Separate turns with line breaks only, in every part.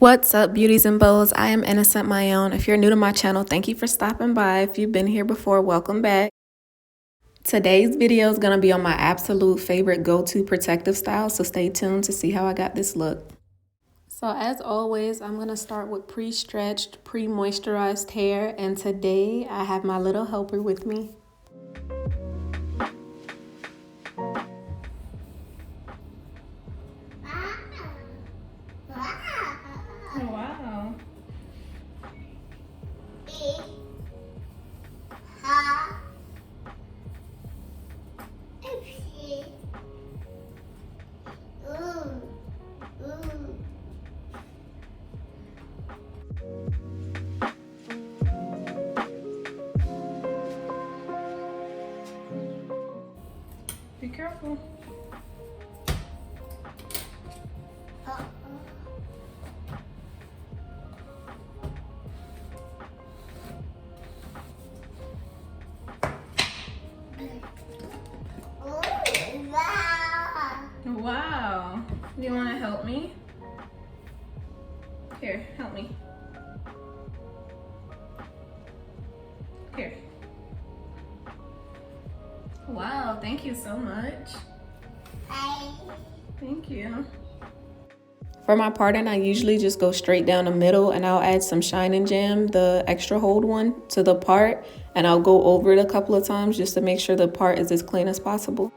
What's up, beauties and bows? I am Innocent My Own. If you're new to my channel, thank you for stopping by. If you've been here before, welcome back. Today's video is going to be on my absolute favorite go-to protective style, so stay tuned to see how I got this look. So as always, I'm going to start with pre-stretched, pre-moisturized hair, and today I have my little helper with me.
Wow. Be careful. Wow. Do you want to help me? Here, help me. Here. Wow, thank you so much. Thank you.
For my parting, I usually just go straight down the middle and I'll add some Shine Jam, the extra hold one, to the part, and I'll go over it a couple of times just to make sure the part is as clean as possible.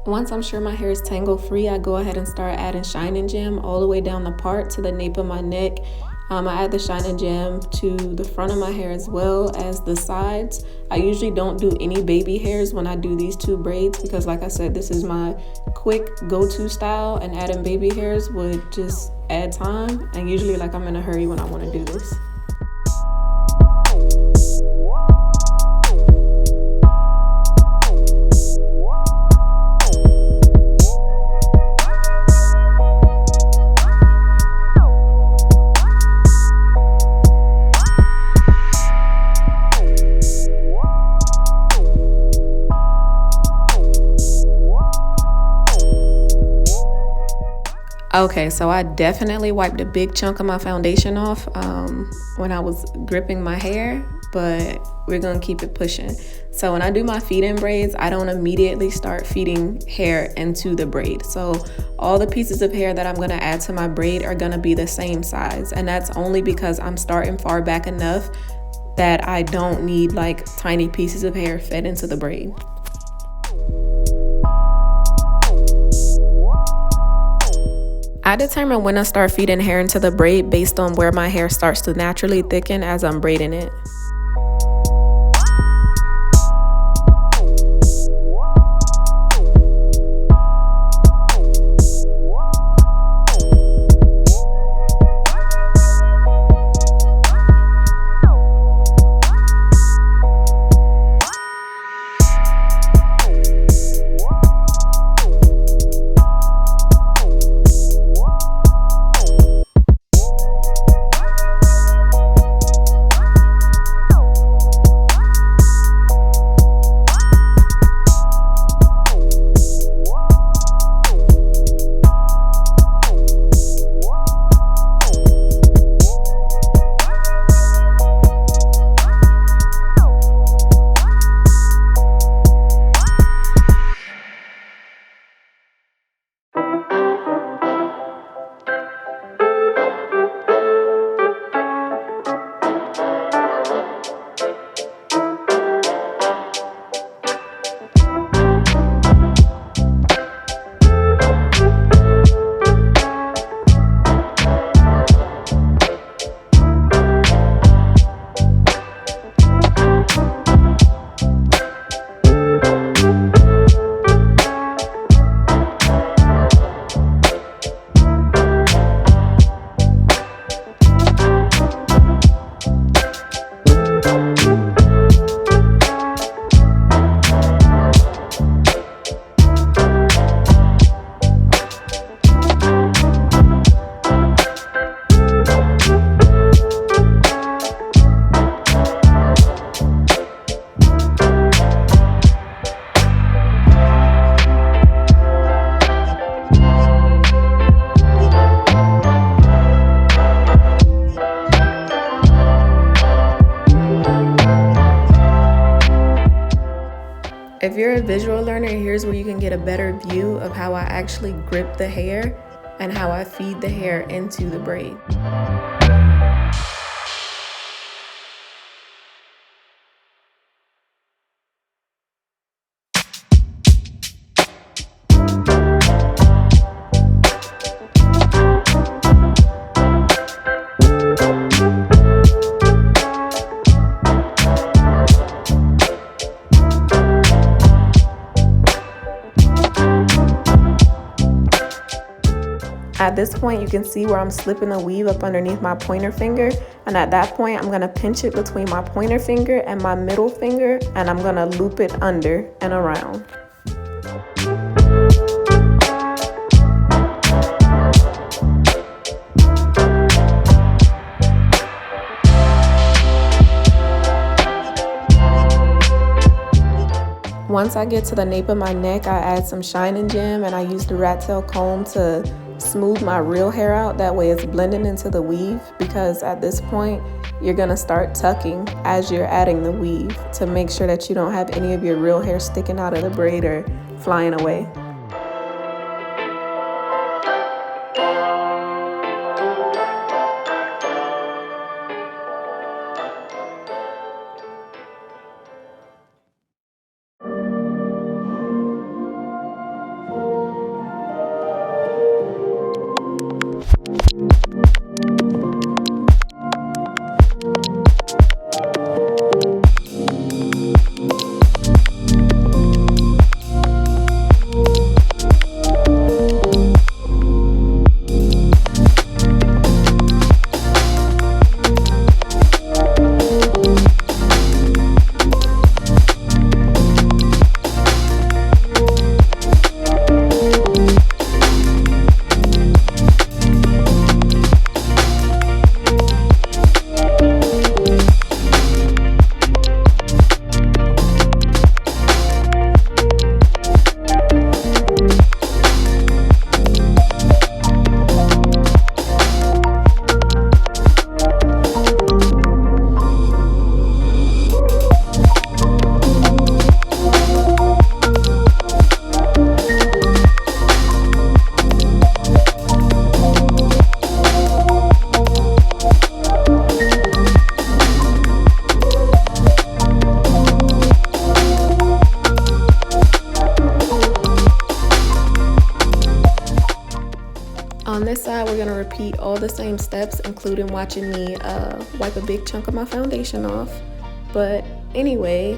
Once I'm sure my hair is tangle free, I go ahead and start adding Shine Jam all the way down the part to the nape of my neck. I add the Shine Jam to the front of my hair as well as the sides. I usually don't do any baby hairs when I do these two braids because, like I said, this is my quick go-to style, and adding baby hairs would just add time, and usually like I'm in a hurry when I want to do this. Okay, so I definitely wiped a big chunk of my foundation off when I was gripping my hair, but we're gonna keep it pushing. So when I do my feed-in braids, I don't immediately start feeding hair into the braid. So all the pieces of hair that I'm gonna add to my braid are gonna be the same size, and that's only because I'm starting far back enough that I don't need like tiny pieces of hair fed into the braid. I determine when I start feeding hair into the braid based on where my hair starts to naturally thicken as I'm braiding it. If you're a visual learner, here's where you can get a better view of how I actually grip the hair and how I feed the hair into the braid. At this point, you can see where I'm slipping the weave up underneath my pointer finger, and at that point I'm going to pinch it between my pointer finger and my middle finger, and I'm going to loop it under and around. Once I get to the nape of my neck, I add some shining gem and I use the rat tail comb to smooth my real hair out. That way it's blending into the weave, because at this point you're gonna start tucking as you're adding the weave to make sure that you don't have any of your real hair sticking out of the braid or flying away. On this side, we're gonna repeat all the same steps, including watching me wipe a big chunk of my foundation off. But anyway,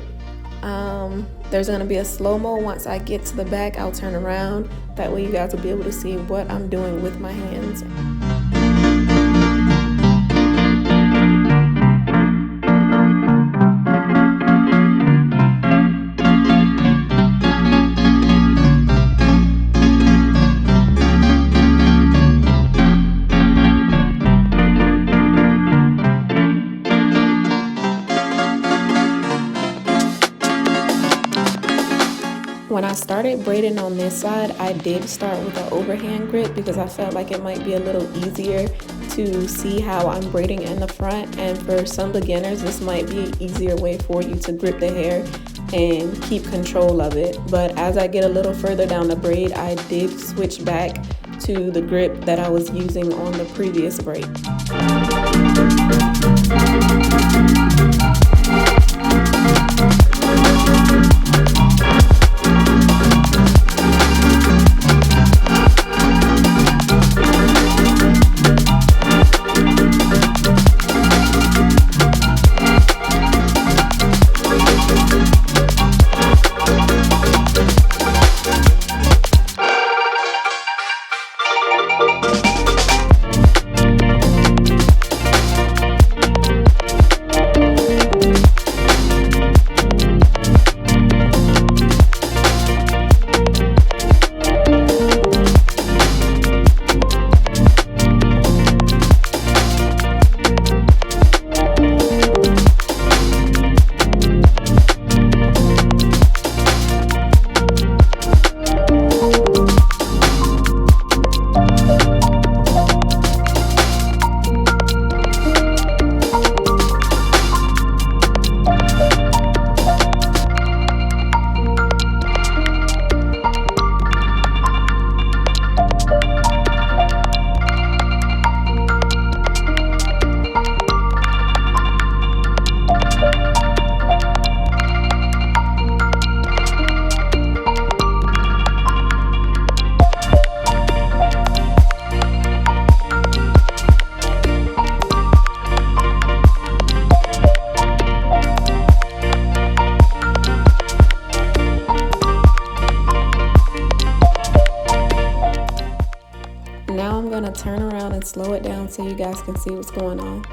there's gonna be a slow-mo. Once I get to the back, I'll turn around. That way you guys will be able to see what I'm doing with my hands. When I started braiding on this side, I did start with an overhand grip because I felt like it might be a little easier to see how I'm braiding in the front, and for some beginners this might be an easier way for you to grip the hair and keep control of it. But as I get a little further down the braid, I did switch back to the grip that I was using on the previous braid. gonna turn around and slow it down so you guys can see what's going on.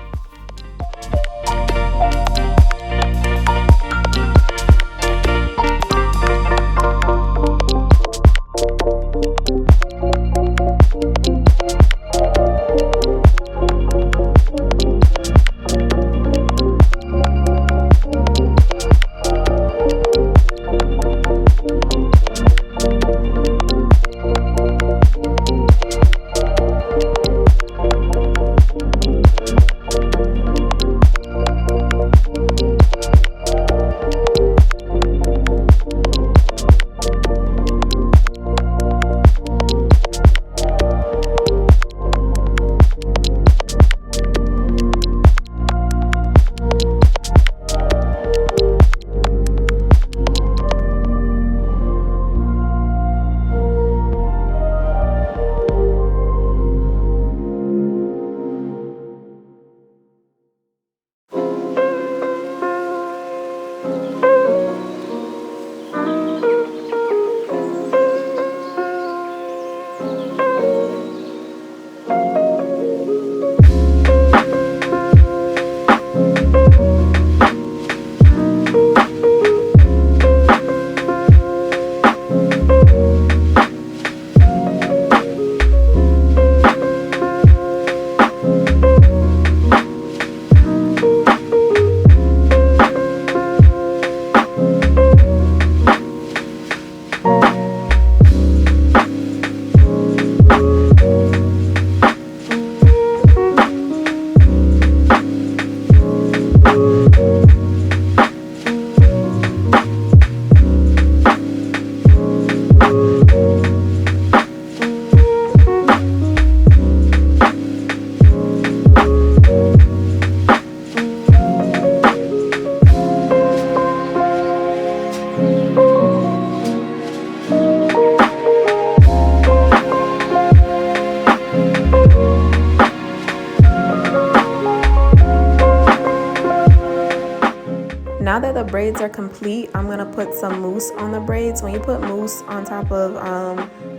Now that the braids are complete, I'm gonna put some mousse on the braids. When you put mousse on top of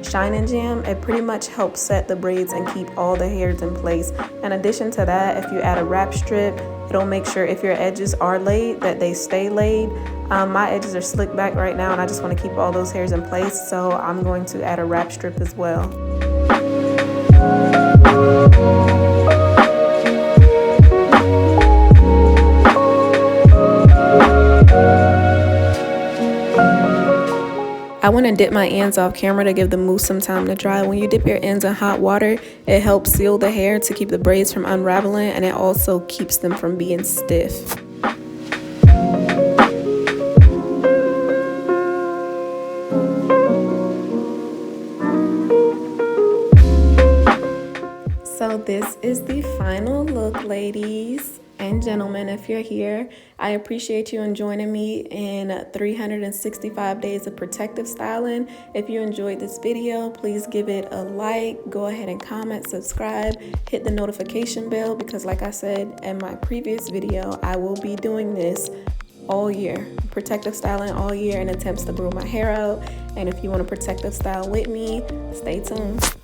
Shine & Jam, it pretty much helps set the braids and keep all the hairs in place. In addition to that, if you add a wrap strip, it'll make sure if your edges are laid that they stay laid. My edges are slicked back right now and I just want to keep all those hairs in place, so I'm going to add a wrap strip as well. I want to dip my ends off camera to give the mousse some time to dry. When you dip your ends in hot water, it helps seal the hair to keep the braids from unraveling, and it also keeps them from being stiff. So this is the final look, ladies and gentlemen. If you're here, I appreciate you joining me in 365 days of protective styling. If you enjoyed this video, please give it a like, go ahead and comment, subscribe, hit the notification bell, because like I said in my previous video, I will be doing this all year, protective styling all year in attempts to grow my hair out. And if you want to protective style with me, stay tuned.